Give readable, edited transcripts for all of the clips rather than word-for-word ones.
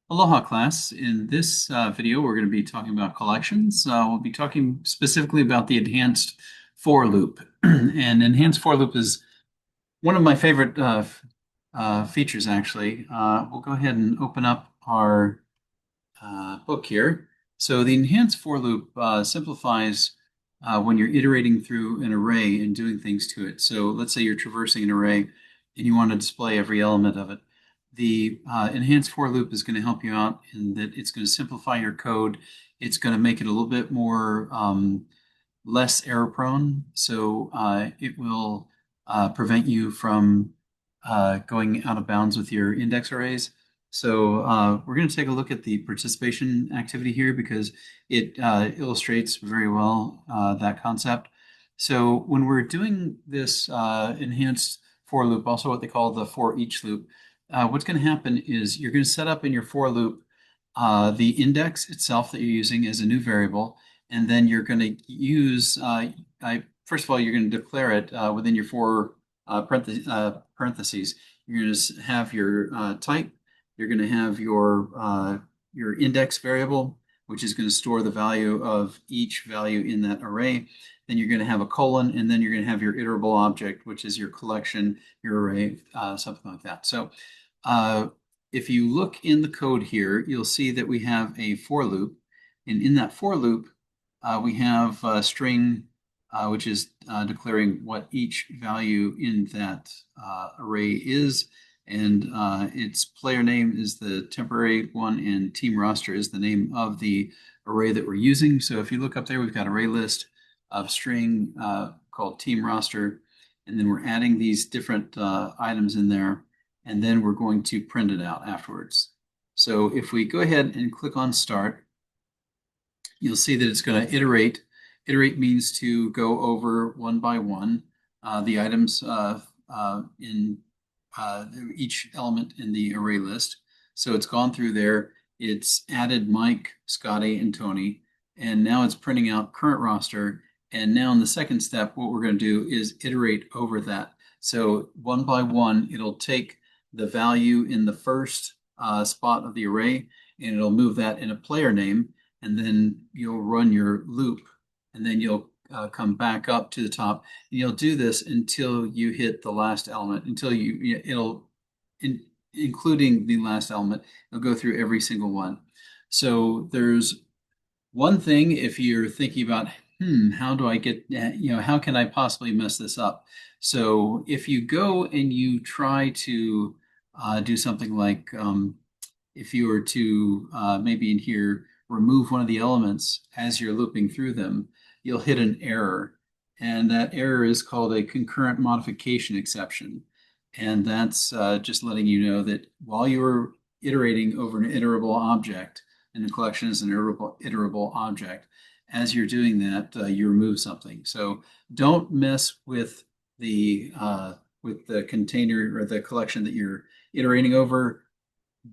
Aloha class. In this video, we're going to be talking about collections. We'll be talking specifically about the enhanced for loop. And enhanced for loop is one of my favorite features, actually. We'll go ahead and open up our book here. So the enhanced for loop simplifies when you're iterating through an array and doing things to it. So let's say you're traversing an array and you want to display every element of it. The enhanced for loop is going to help you out in that it's going to simplify your code. It's going to make it a little bit more less error prone. So it will prevent you from going out of bounds with your index arrays. So we're going to take a look at the participation activity here because it illustrates very well that concept. So when we're doing this enhanced for loop, also what they call the for each loop, what's going to happen is you're going to set up in your for loop the index itself that you're using as a new variable, and then you're going to use, first of all, you're going to declare it within your for parentheses. You're going to have your type. You're going to have your index variable, which is going to store the value of each value in that array. Then you're going to have a colon, and then you're going to have your iterable object, which is your collection, your array, something like that. So if you look in the code here, you'll see that we have a for loop. And in that for loop, we have a string, which is declaring what each value in that array is. And its player name is the temporary one, and team roster is the name of the array that we're using. So if you look up there, we've got array list of string called team roster. And then we're adding these different items in there. And then we're going to print it out afterwards. So if we go ahead and click on start, you'll see that it's going to iterate. Iterate means to go over one by one the items in each element in the array list. So it's gone through there. It's added Mike, Scotty, and Tony, and now it's printing out current roster. And now in the second step, what we're going to do is iterate over that. So one by one, it'll take the value in the first spot of the array, and it'll move that in a player name, and then you'll run your loop, and then you'll come back up to the top, and you'll do this until you hit the last element, until including the last element, it'll go through every single one. So there's one thing if you're thinking about, how do I get, how can I possibly mess this up? So if you go and you try to do something like, if you were to maybe in here remove one of the elements as you're looping through them, you'll hit an error. And that error is called a concurrent modification exception. And that's just letting you know that while you're iterating over an iterable object, and the collection is an iterable object, as you're doing that, you remove something. So don't mess with the container or the collection that you're iterating over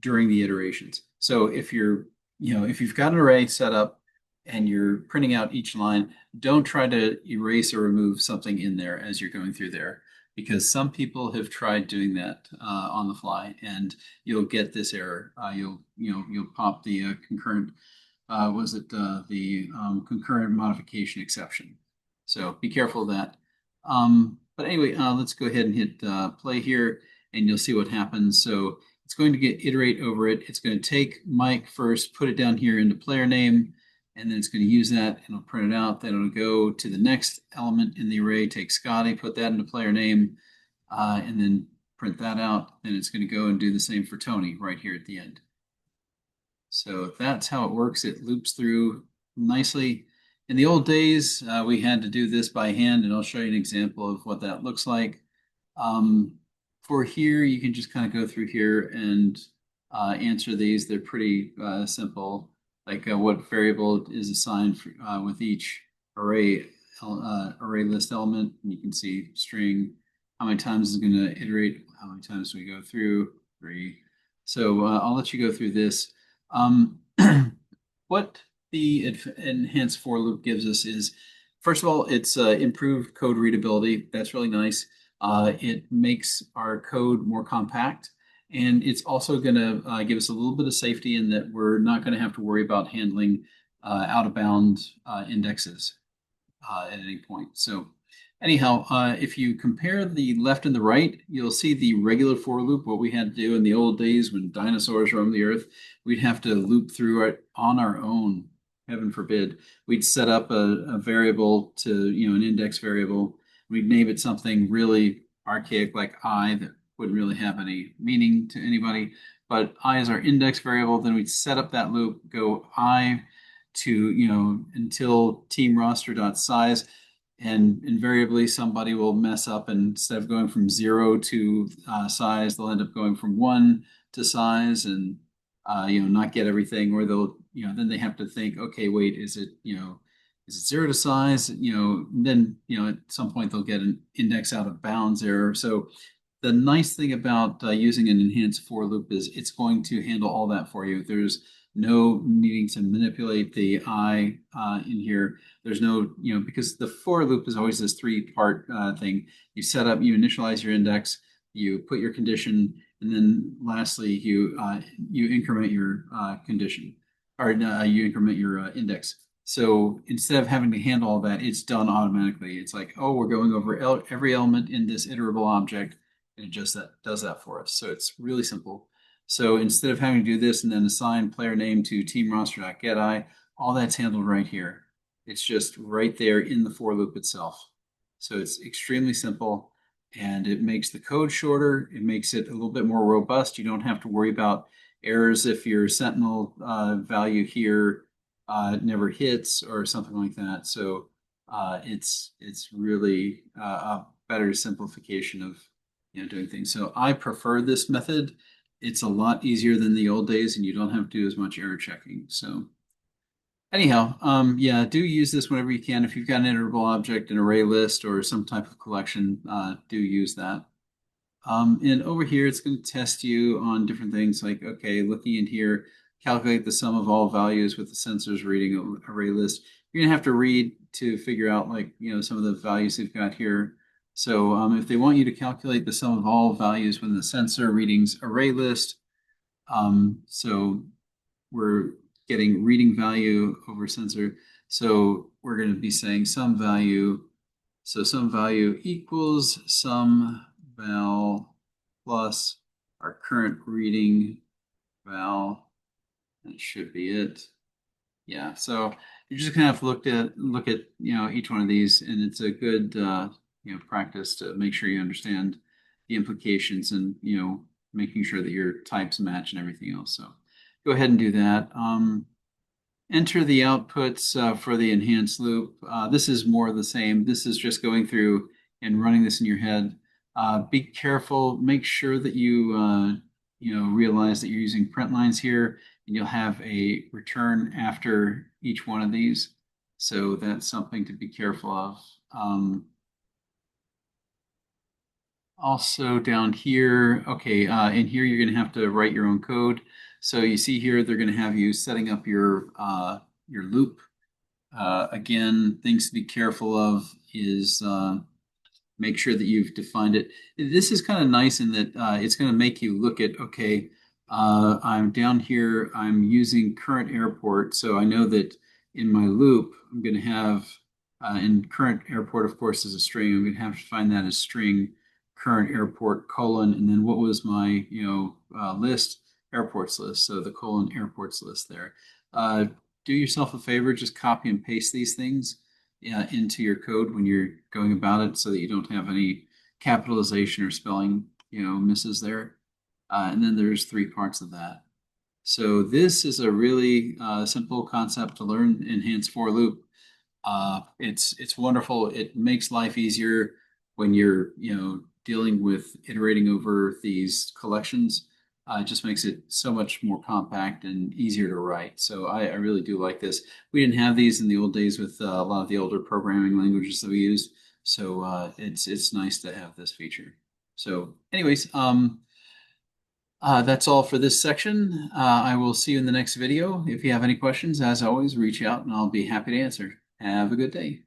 during the iterations. So if you've got an array set up and you're printing out each line, don't try to erase or remove something in there as you're going through there, because some people have tried doing that on the fly, and you'll get this error. You'll pop the concurrent concurrent modification exception. So be careful of that. But anyway, let's go ahead and hit play here, and you'll see what happens. So it's going to iterate over it. It's going to take Mike first, put it down here into player name, and then it's going to use that and it'll print it out. Then it'll go to the next element in the array, take Scotty, put that into player name, and then print that out. Then it's going to go and do the same for Tony right here at the end. So that's how it works. It loops through nicely. In the old days, we had to do this by hand, and I'll show you an example of what that looks like. For here, you can just kind of go through here and answer these. They're pretty simple, like what variable is assigned for, with each array list element. And you can see string, how many times is going to iterate, how many times do we go through, 3. So I'll let you go through this. What the enhanced for loop gives us is, first of all, it's improved code readability. That's really nice. It makes our code more compact, And it's also going to give us a little bit of safety in that we're not going to have to worry about handling out of bound indexes at any point. So anyhow, if you compare the left and the right, you'll see the regular for loop. What we had to do in the old days when dinosaurs roamed the earth, we'd have to loop through it on our own. Heaven forbid. We'd set up a variable to, an index variable. We'd name it something really archaic like I that wouldn't really have any meaning to anybody. But I is our index variable. Then we'd set up that loop, go I to, until team roster.size, and invariably somebody will mess up, and instead of going from 0 to size, they'll end up going from 1 to size, and not get everything, or they'll, then they have to think, okay, wait, is it 0 to size? Then, at some point they'll get an index out of bounds error. So the nice thing about using an enhanced for loop is it's going to handle all that for you. There's no needing to manipulate the I in here. There's no, because the for loop is always this three-part thing. You set up, you initialize your index, you put your condition, and then lastly, you increment your condition, or you increment your index. So instead of having to handle all that, it's done automatically. It's like, oh, we're going over every element in this iterable object, and it just does that for us. So it's really simple. So instead of having to do this and then assign player name to team roster.getI, all that's handled right here. It's just right there in the for loop itself. So it's extremely simple, and it makes the code shorter. It makes it a little bit more robust. You don't have to worry about errors if your sentinel value here never hits or something like that. So it's really a better simplification of doing things. So I prefer this method. It's a lot easier than the old days, and you don't have to do as much error checking. So anyhow, yeah, do use this whenever you can. If you've got an iterable object, an array list, or some type of collection, do use that. And over here, it's going to test you on different things like, okay, looking in here, calculate the sum of all values with the sensor's reading array list. You're going to have to read to figure out, like, some of the values they've got here. So if they want you to calculate the sum of all values within the sensor readings array list, so we're getting reading value over sensor. So we're going to be saying sum value. So sum value equals sum val plus our current reading val. That should be it. Yeah. So you're just gonna have to look at each one of these, and it's a good practice to make sure you understand the implications, and making sure that your types match and everything else. So go ahead and do that. Enter the outputs for the enhanced loop. This is more of the same. This is just going through and running this in your head. Be careful. Make sure that you realize that you're using print lines here, and you'll have a return after each one of these. So that's something to be careful of. Also down here, okay, in here you're going to have to write your own code. So you see here they're going to have you setting up your loop. Again, things to be careful of is make sure that you've defined it. This is kind of nice in that it's going to make you look at, okay, I'm down here, I'm using current airport, so I know that in my loop I'm going to have, in current airport, of course, is a string. I'm going to have to find that as string current airport colon, and then what was my list, airports list, so the colon airports list there. Do yourself a favor, just copy and paste these things into your code when you're going about it, so that you don't have any capitalization or spelling misses there. And then there's 3 parts of that. So this is a really simple concept to learn, enhanced for loop. It's wonderful. It makes life easier when you're dealing with iterating over these collections. It just makes it so much more compact and easier to write. So I really do like this. We didn't have these in the old days with a lot of the older programming languages that we used. So it's nice to have this feature. So anyways, that's all for this section. I will see you in the next video. If you have any questions, as always, reach out and I'll be happy to answer. Have a good day.